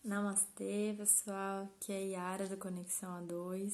Namastê, pessoal, aqui é a Yara do Conexão A2.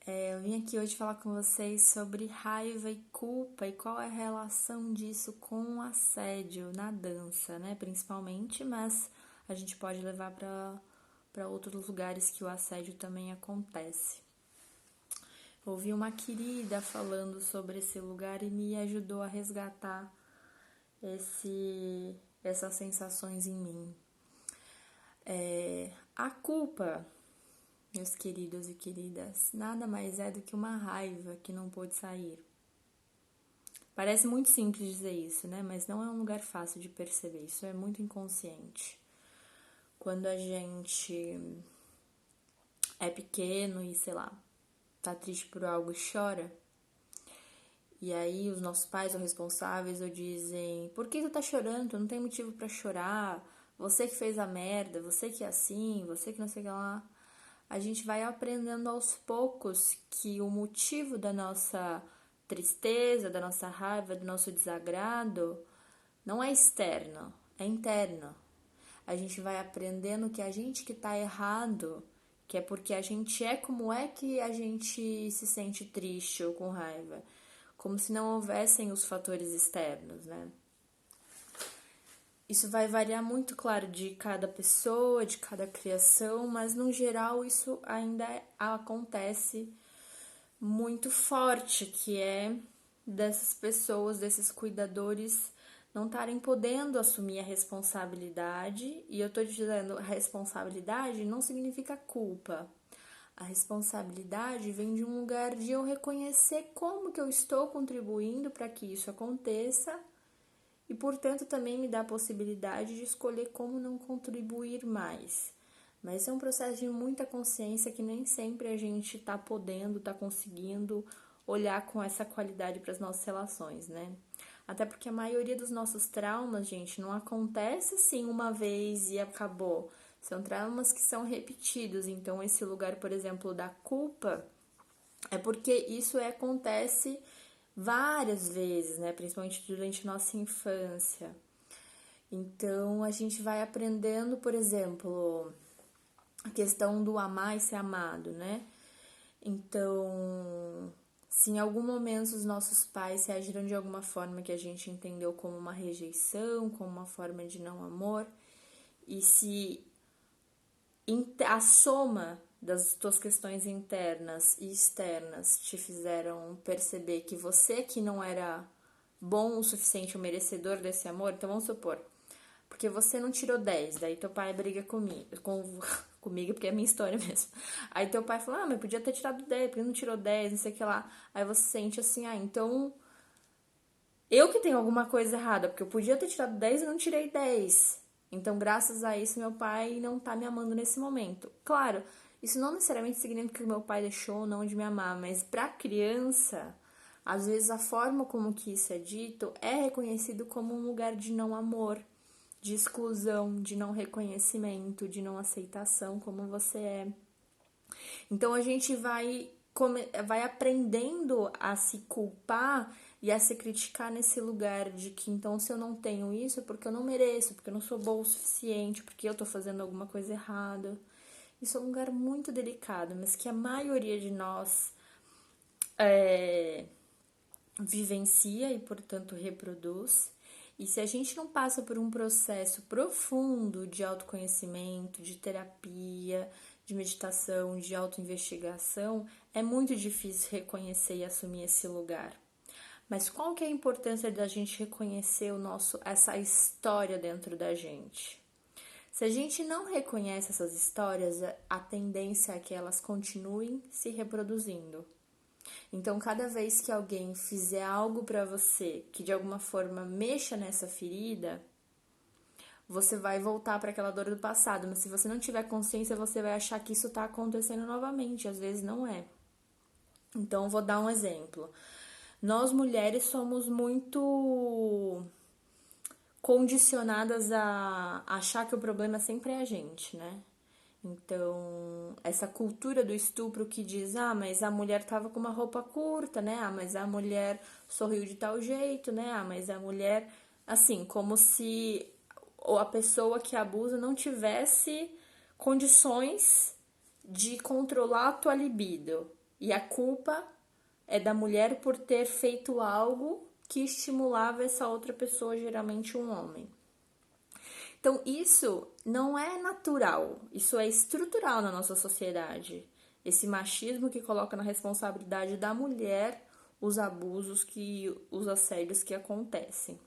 Eu vim aqui hoje falar com vocês sobre raiva e culpa e qual é a relação disso com o assédio na dança, né? Principalmente, mas a gente pode levar para outros lugares que o assédio também acontece. Ouvi uma querida falando sobre esse lugar e me ajudou a resgatar essas sensações em mim. A culpa, meus queridos e queridas, nada mais é do que uma raiva que não pôde sair. Parece muito simples dizer isso, né? Mas não é um lugar fácil de perceber, isso é muito inconsciente. Quando a gente é pequeno e, sei lá, tá triste por algo e chora, e aí os nossos pais ou responsáveis ou dizem: por que tu tá chorando? Tu não tem motivo pra chorar, você que fez a merda, você que é assim, você que não sei o que lá. A gente vai aprendendo aos poucos que o motivo da nossa tristeza, da nossa raiva, do nosso desagrado não é externo, é interno. A gente vai aprendendo que a gente que tá errado, que é porque a gente é como é que a gente se sente triste ou com raiva, como se não houvessem os fatores externos, né? Isso vai variar muito, claro, de cada pessoa, de cada criação, mas no geral isso ainda acontece muito forte, que é dessas pessoas, desses cuidadores não estarem podendo assumir a responsabilidade. E eu tô dizendo responsabilidade não significa culpa. A responsabilidade vem de um lugar de eu reconhecer como que eu estou contribuindo para que isso aconteça e, portanto, também me dá a possibilidade de escolher como não contribuir mais. Mas é um processo de muita consciência que nem sempre a gente tá podendo, tá conseguindo olhar com essa qualidade para as nossas relações, né? Até porque a maioria dos nossos traumas, gente, não acontece assim uma vez e acabou. São traumas que são repetidos. Então, esse lugar, por exemplo, da culpa, é porque isso acontece várias vezes, né? Principalmente durante nossa infância. Então, a gente vai aprendendo, por exemplo, a questão do amar e ser amado, né? Então, se em algum momento os nossos pais reagiram de alguma forma que a gente entendeu como uma rejeição, como uma forma de não amor, e se a soma das tuas questões internas e externas te fizeram perceber que você que não era bom o suficiente ou merecedor desse amor, então vamos supor, porque você não tirou 10, daí teu pai briga comigo, comigo, porque é a minha história mesmo. Aí teu pai fala, mas podia ter tirado 10, porque não tirou 10, não sei o que lá. Aí você sente assim, então eu que tenho alguma coisa errada, porque eu podia ter tirado 10 e não tirei 10. Então, graças a isso, meu pai não tá me amando nesse momento. Claro, isso não necessariamente significa que meu pai deixou ou não de me amar, mas pra criança, às vezes a forma como que isso é dito é reconhecido como um lugar de não amor, de exclusão, de não reconhecimento, de não aceitação como você é. Então a gente vai aprendendo a se culpar e a se criticar nesse lugar de que então se eu não tenho isso é porque eu não mereço, porque eu não sou boa o suficiente, porque eu tô fazendo alguma coisa errada. Isso é um lugar muito delicado, mas que a maioria de nós é, vivencia e, portanto, reproduz. E se a gente não passa por um processo profundo de autoconhecimento, de terapia, de meditação, de autoinvestigação, é muito difícil reconhecer e assumir esse lugar. Mas qual que é a importância da gente reconhecer essa história dentro da gente? Se a gente não reconhece essas histórias, a tendência é que elas continuem se reproduzindo. Então, cada vez que alguém fizer algo pra você que de alguma forma mexa nessa ferida, você vai voltar para aquela dor do passado, mas se você não tiver consciência, você vai achar que isso tá acontecendo novamente, às vezes não é. Então, vou dar um exemplo. Nós mulheres somos muito condicionadas a achar que o problema sempre é a gente, né? Então, essa cultura do estupro que diz, mas a mulher tava com uma roupa curta, né? Mas a mulher sorriu de tal jeito, né? Mas a mulher, assim, como se ou a pessoa que abusa não tivesse condições de controlar a tua libido. E a culpa é da mulher por ter feito algo que estimulava essa outra pessoa, geralmente um homem. Então, isso não é natural, isso é estrutural na nossa sociedade. Esse machismo que coloca na responsabilidade da mulher os abusos, os assédios que acontecem.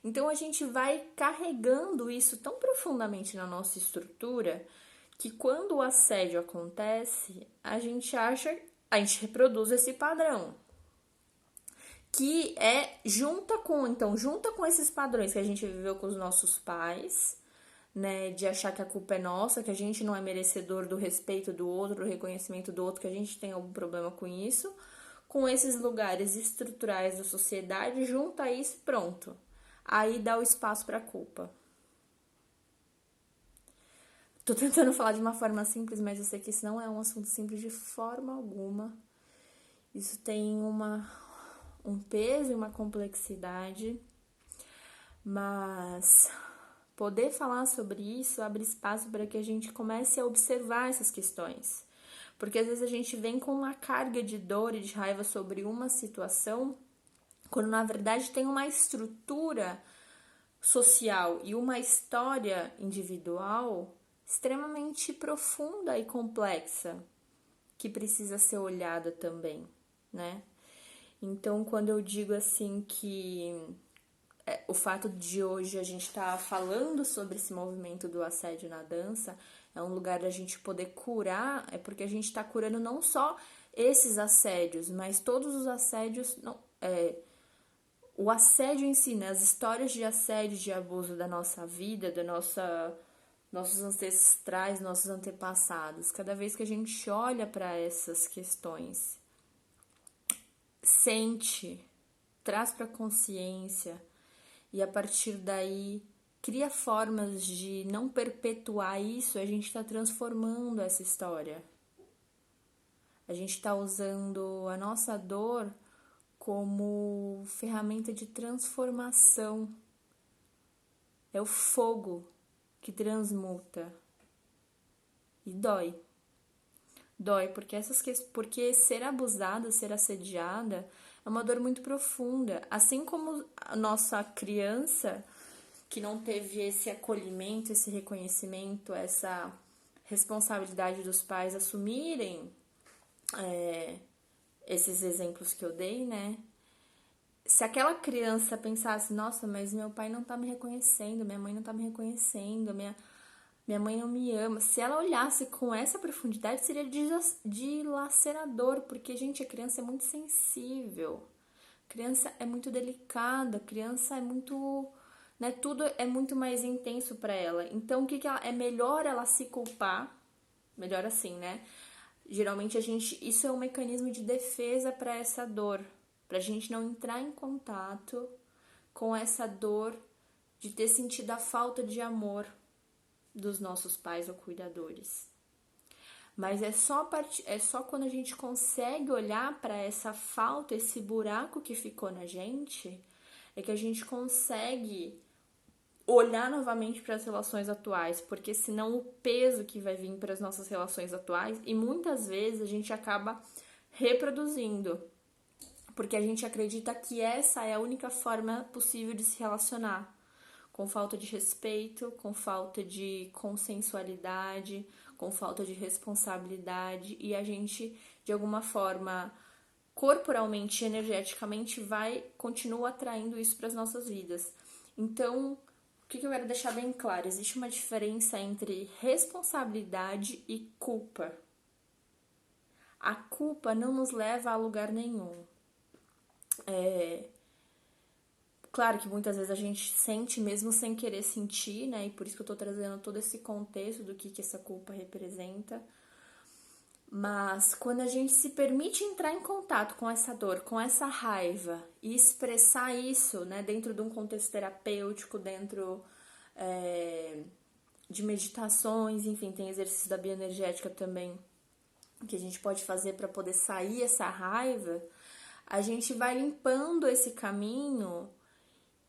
Então, a gente vai carregando isso tão profundamente na nossa estrutura que quando o assédio acontece, a gente reproduz esse padrão. Que junta com esses padrões que a gente viveu com os nossos pais, né, de achar que a culpa é nossa, que a gente não é merecedor do respeito do outro, do reconhecimento do outro, que a gente tem algum problema com isso, com esses lugares estruturais da sociedade, junta isso e pronto. Aí dá o espaço para a culpa. Tô tentando falar de uma forma simples, mas eu sei que isso não é um assunto simples de forma alguma. Isso tem um peso e uma complexidade, mas poder falar sobre isso abre espaço para que a gente comece a observar essas questões. Porque às vezes a gente vem com uma carga de dor e de raiva sobre uma situação, quando na verdade tem uma estrutura social e uma história individual extremamente profunda e complexa, que precisa ser olhada também, né? Então, quando eu digo assim que o fato de hoje a gente estar falando sobre esse movimento do assédio na dança é um lugar da gente poder curar, é porque a gente está curando não só esses assédios, mas todos os assédios, o assédio em si, né? As histórias de assédio, de abuso da nossa vida, nossos ancestrais, nossos antepassados. Cada vez que a gente olha para essas questões, sente, traz para consciência e a partir daí cria formas de não perpetuar isso, a gente está transformando essa história. A gente está usando a nossa dor como ferramenta de transformação. É o fogo que transmuta. E dói. Dói, porque ser abusada, ser assediada é uma dor muito profunda. Assim como a nossa criança que não teve esse acolhimento, esse reconhecimento, essa responsabilidade dos pais assumirem esses exemplos que eu dei, né? Se aquela criança pensasse, nossa, mas meu pai não tá me reconhecendo, minha mãe não tá me reconhecendo, minha mãe não me ama. Se ela olhasse com essa profundidade, seria dilacerador, porque, gente, a criança é muito sensível. A criança é muito delicada, a criança é muito, né, tudo é muito mais intenso para ela. Então, o que que é melhor ela se culpar? Melhor assim, né? Geralmente isso é um mecanismo de defesa para essa dor, pra gente não entrar em contato com essa dor de ter sentido a falta de amor dos nossos pais ou cuidadores. Mas é só quando a gente consegue olhar para essa falta, esse buraco que ficou na gente, é que a gente consegue olhar novamente para as relações atuais, porque senão o peso que vai vir para as nossas relações atuais, e muitas vezes a gente acaba reproduzindo, porque a gente acredita que essa é a única forma possível de se relacionar, com falta de respeito, com falta de consensualidade, com falta de responsabilidade, e a gente, de alguma forma, corporalmente, energeticamente, continua atraindo isso para as nossas vidas. Então, o que eu quero deixar bem claro? Existe uma diferença entre responsabilidade e culpa. A culpa não nos leva a lugar nenhum. Claro que muitas vezes a gente sente mesmo sem querer sentir, né? E por isso que eu tô trazendo todo esse contexto do que essa culpa representa. Mas quando a gente se permite entrar em contato com essa dor, com essa raiva e expressar isso, né, dentro de um contexto terapêutico, dentro de meditações, enfim, tem exercício da bioenergética também que a gente pode fazer para poder sair essa raiva, a gente vai limpando esse caminho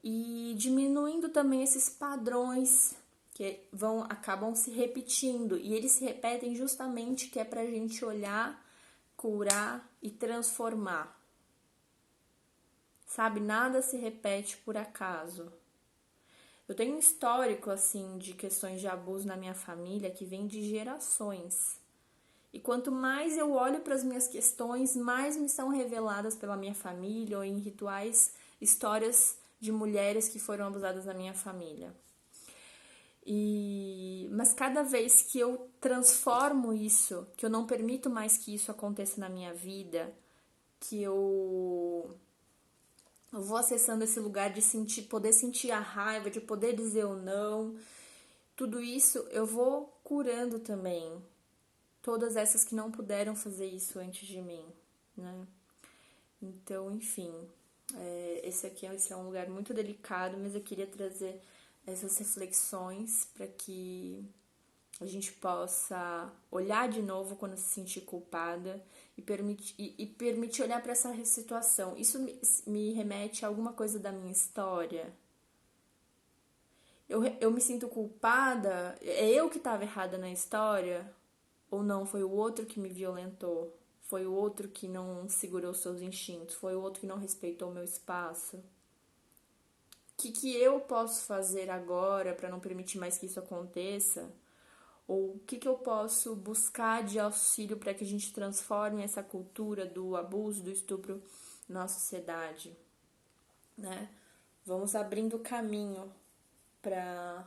e diminuindo também esses padrões que acabam se repetindo, e eles se repetem justamente que é pra gente olhar, curar e transformar. Sabe, nada se repete por acaso. Eu tenho um histórico, assim, de questões de abuso na minha família que vem de gerações. E quanto mais eu olho para as minhas questões, mais me são reveladas pela minha família ou em rituais, histórias de mulheres que foram abusadas na minha família. Mas cada vez que eu transformo isso, que eu não permito mais que isso aconteça na minha vida, que eu vou acessando esse lugar de poder sentir a raiva, de poder dizer o não, tudo isso eu vou curando também. Todas essas que não puderam fazer isso antes de mim, né? Então, enfim, esse é um lugar muito delicado, mas eu queria trazer essas reflexões para que a gente possa olhar de novo quando se sentir culpada e permitir olhar para essa situação. Isso me remete a alguma coisa da minha história. Eu me sinto culpada? É eu que estava errada na história? Ou não, foi o outro que me violentou? Foi o outro que não segurou seus instintos? Foi o outro que não respeitou o meu espaço? O que eu posso fazer agora para não permitir mais que isso aconteça? Ou o que eu posso buscar de auxílio para que a gente transforme essa cultura do abuso, do estupro na sociedade, né? Vamos abrindo caminho para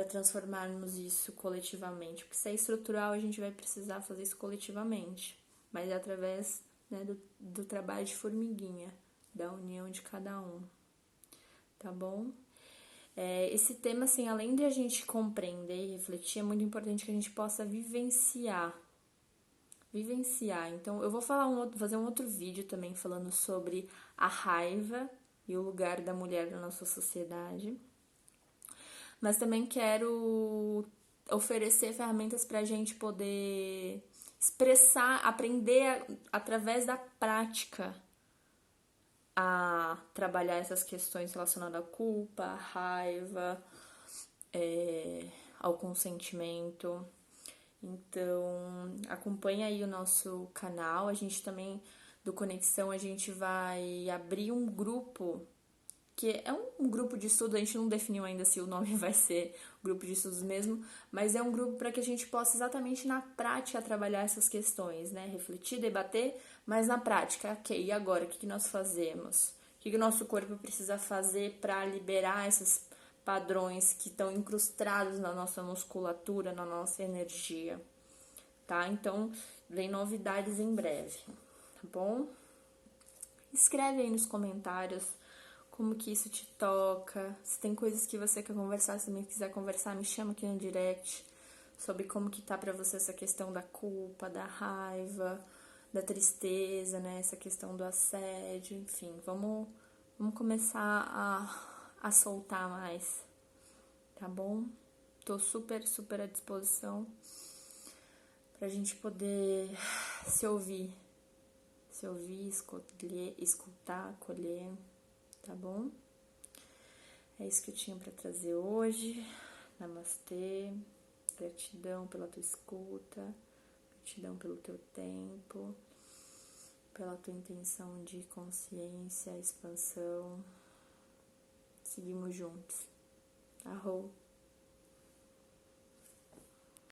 transformarmos isso coletivamente, porque se é estrutural a gente vai precisar fazer isso coletivamente, mas é através, né, do trabalho de formiguinha, da união de cada um, tá bom? Esse tema, assim, além de a gente compreender e refletir, é muito importante que a gente possa vivenciar. Então, eu vou fazer um outro vídeo também falando sobre a raiva e o lugar da mulher na nossa sociedade. Mas também quero oferecer ferramentas para a gente poder expressar, aprender através da prática a trabalhar essas questões relacionadas à culpa, à raiva, ao consentimento. Então, acompanha aí o nosso canal. A gente também, do Conexão, a gente vai abrir um grupo, que é um grupo de estudo, a gente não definiu ainda se o nome vai ser grupo de estudos mesmo, mas é um grupo para que a gente possa exatamente na prática trabalhar essas questões, né? Refletir, debater, mas na prática, ok, e agora? O que nós fazemos? O que o nosso corpo precisa fazer para liberar esses padrões que estão incrustados na nossa musculatura, na nossa energia, tá? Então, vem novidades em breve, tá bom? Escreve aí nos comentários como que isso te toca, se tem coisas que você quer conversar, se também quiser conversar, me chama aqui no direct sobre como que tá pra você essa questão da culpa, da raiva, da tristeza, né, essa questão do assédio, enfim, vamos começar a soltar mais, tá bom? Tô super, super à disposição pra gente poder se ouvir, escutar, acolher, tá bom? É isso que eu tinha pra trazer hoje. Namastê. Gratidão pela tua escuta, gratidão pelo teu tempo, pela tua intenção de consciência, expansão. Seguimos juntos. Arro.